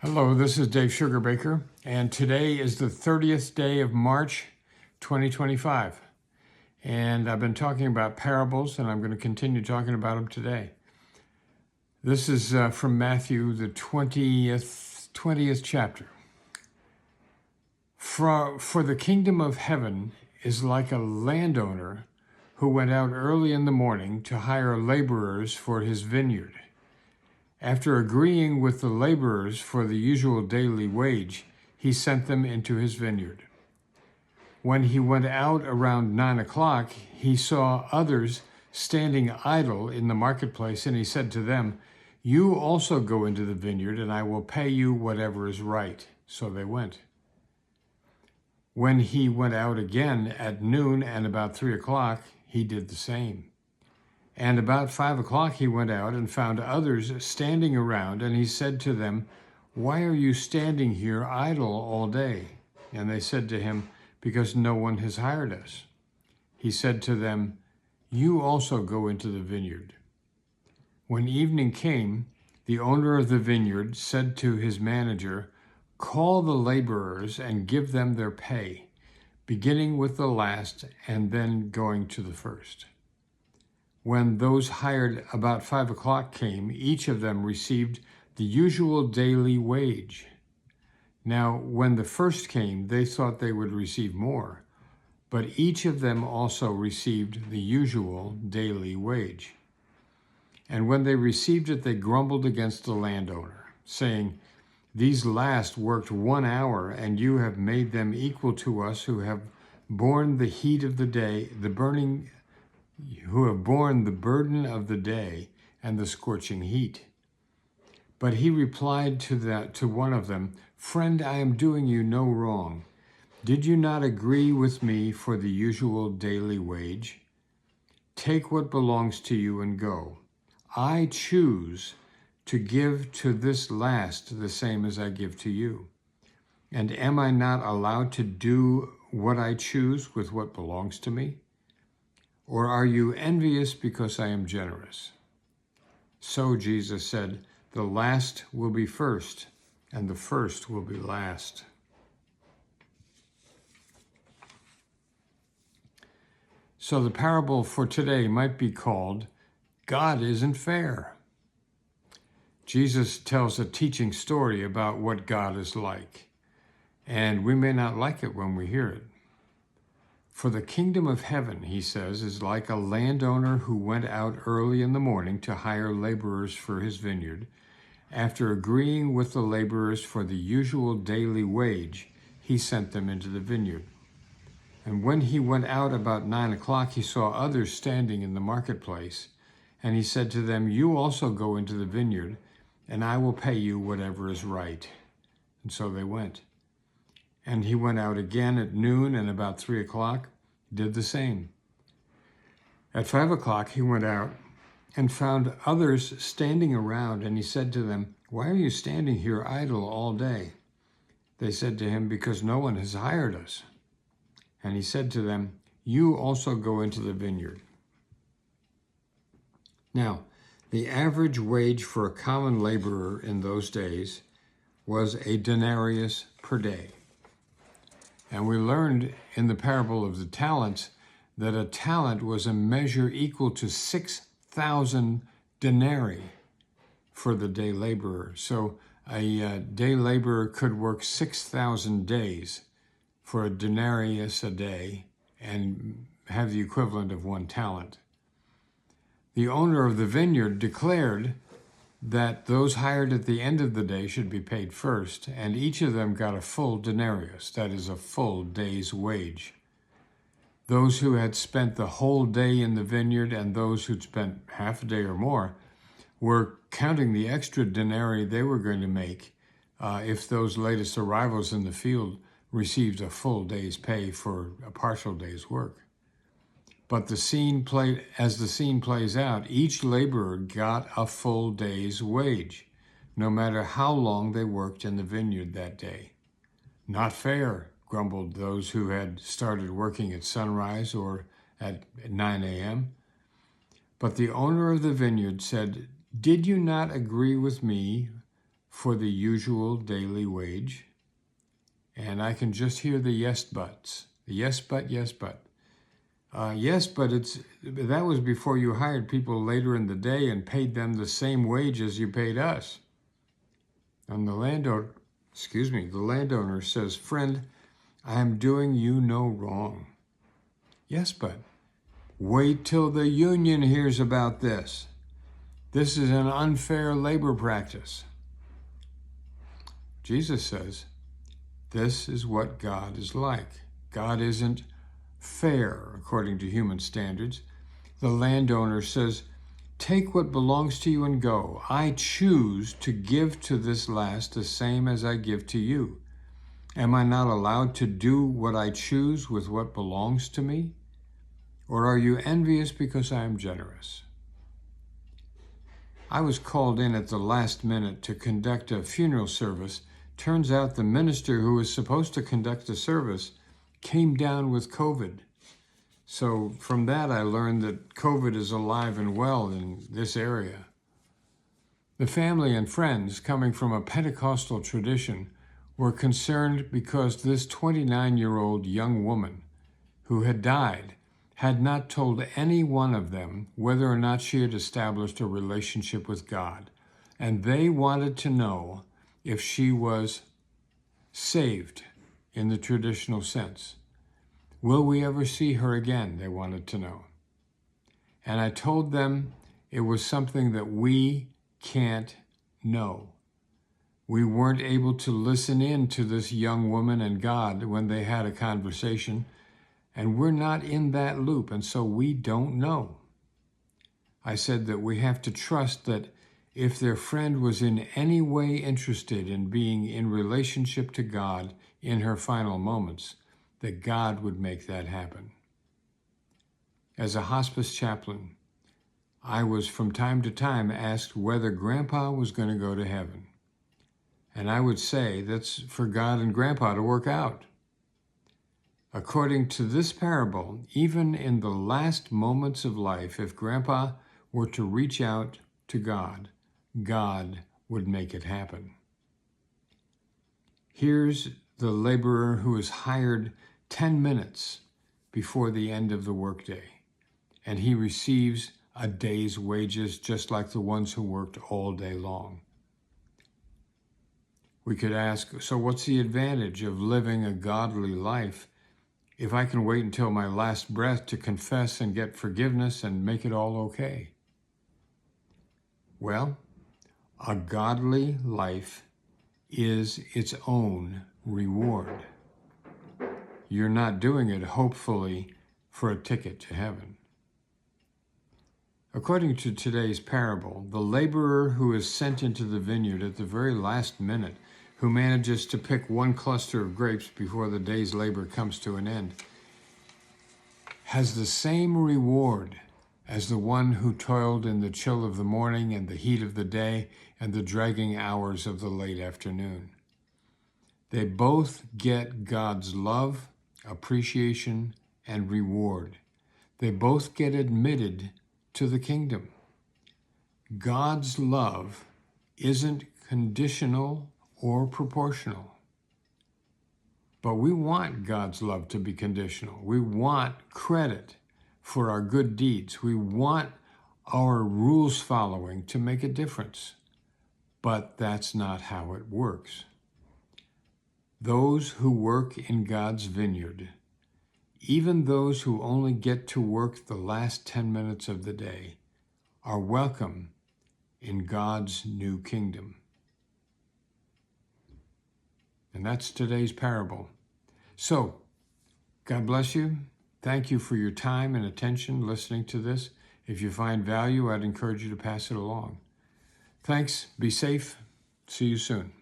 Hello, this is Dave Sugarbaker, and today is the 30th day of March 2025. And I've been talking about parables, and I'm going to continue talking about them today. This is from Matthew, the 20th chapter. For the kingdom of heaven is like a landowner who went out early in the morning to hire laborers for his vineyard. After agreeing with the laborers for the usual daily wage, he sent them into his vineyard. When he went out around 9 o'clock, he saw others standing idle in the marketplace, and he said to them, "You also go into the vineyard, and I will pay you whatever is right." So they went. When he went out again at noon and about 3 o'clock, he did the same. And about 5 o'clock he went out and found others standing around, and he said to them, "Why are you standing here idle all day?" And they said to him, "Because no one has hired us." He said to them, "You also go into the vineyard." When evening came, the owner of the vineyard said to his manager, "Call the laborers and give them their pay, beginning with the last and then going to the first." When those hired about 5 o'clock came, each of them received the usual daily wage. Now, when the first came, they thought they would receive more, but each of them also received the usual daily wage. And when they received it, they grumbled against the landowner, saying, "These last worked 1 hour, and you have made them equal to us who have borne the heat of the day, who have borne the burden of the day and the scorching heat." But he replied to one of them, "Friend, I am doing you no wrong. Did you not agree with me for the usual daily wage? Take what belongs to you and go. I choose to give to this last the same as I give to you. And am I not allowed to do what I choose with what belongs to me? Or are you envious because I am generous?" So Jesus said, "The last will be first, and the first will be last." So the parable for today might be called, "God Isn't Fair." Jesus tells a teaching story about what God is like, and we may not like it when we hear it. For the kingdom of heaven, he says, is like a landowner who went out early in the morning to hire laborers for his vineyard. After agreeing with the laborers for the usual daily wage, he sent them into the vineyard. And when he went out about 9 o'clock, he saw others standing in the marketplace. And he said to them, "You also go into the vineyard, and I will pay you whatever is right." And so they went. And he went out again at noon and about 3 o'clock, did the same. At 5 o'clock he went out and found others standing around, and he said to them, "Why are you standing here idle all day?" They said to him, "Because no one has hired us." And he said to them, "You also go into the vineyard." Now, the average wage for a common laborer in those days was a denarius per day. And we learned in the parable of the talents that a talent was a measure equal to 6,000 denarii for the day laborer. So a day laborer could work 6,000 days for a denarius a day and have the equivalent of 1 talent. The owner of the vineyard declared that those hired at the end of the day should be paid first, and each of them got a full denarius, that is a full day's wage. Those who had spent the whole day in the vineyard and those who'd spent half a day or more were counting the extra denarii they were going to make if those latest arrivals in the field received a full day's pay for a partial day's work. But as the scene plays out, each laborer got a full day's wage, no matter how long they worked in the vineyard that day. "Not fair," grumbled those who had started working at sunrise or at 9 a.m. But the owner of the vineyard said, "Did you not agree with me for the usual daily wage? And I can just hear the yes buts. Yes, but, yes, but. Yes, but that was before you hired people later in the day and paid them the same wage as you paid us. And the landowner says, friend, I am doing you no wrong. Yes, but wait till the union hears about this. This is an unfair labor practice. Jesus says, this is what God is like. God isn't fair according to human standards. The landowner says, take what belongs to you and go. I choose to give to this last the same as I give to you. Am I not allowed to do what I choose with what belongs to me? Or are you envious because I am generous? I was called in at the last minute to conduct a funeral service. Turns out the minister who was supposed to conduct the service came down with COVID. So from that, I learned that COVID is alive and well in this area. The family and friends coming from a Pentecostal tradition were concerned because this 29-year-old young woman who had died had not told any one of them whether or not she had established a relationship with God. And they wanted to know if she was saved in the traditional sense. Will we ever see her again? They wanted to know. And I told them it was something that we can't know. We weren't able to listen in to this young woman and God when they had a conversation, and we're not in that loop, and so we don't know. I said that we have to trust that if their friend was in any way interested in being in relationship to God in her final moments, that God would make that happen. As a hospice chaplain, I was from time to time asked whether Grandpa was going to go to heaven. And I would say that's for God and Grandpa to work out. According to this parable, even in the last moments of life, if Grandpa were to reach out to God, God would make it happen. Here's the laborer who is hired 10 minutes before the end of the workday, and he receives a day's wages just like the ones who worked all day long. We could ask, so what's the advantage of living a godly life if I can wait until my last breath to confess and get forgiveness and make it all okay? Well, a godly life is its own reward. You're not doing it, hopefully, for a ticket to heaven. According to today's parable, the laborer who is sent into the vineyard at the very last minute, who manages to pick one cluster of grapes before the day's labor comes to an end, has the same reward as the one who toiled in the chill of the morning and the heat of the day and the dragging hours of the late afternoon. They both get God's love, appreciation, and reward. They both get admitted to the kingdom. God's love isn't conditional or proportional. But we want God's love to be conditional. We want credit for our good deeds. We want our rules following to make a difference. But that's not how it works. Those who work in God's vineyard, even those who only get to work the last 10 minutes of the day, are welcome in God's new kingdom. And that's today's parable. So, God bless you. Thank you for your time and attention listening to this. If you find value, I'd encourage you to pass it along. Thanks. Be safe. See you soon.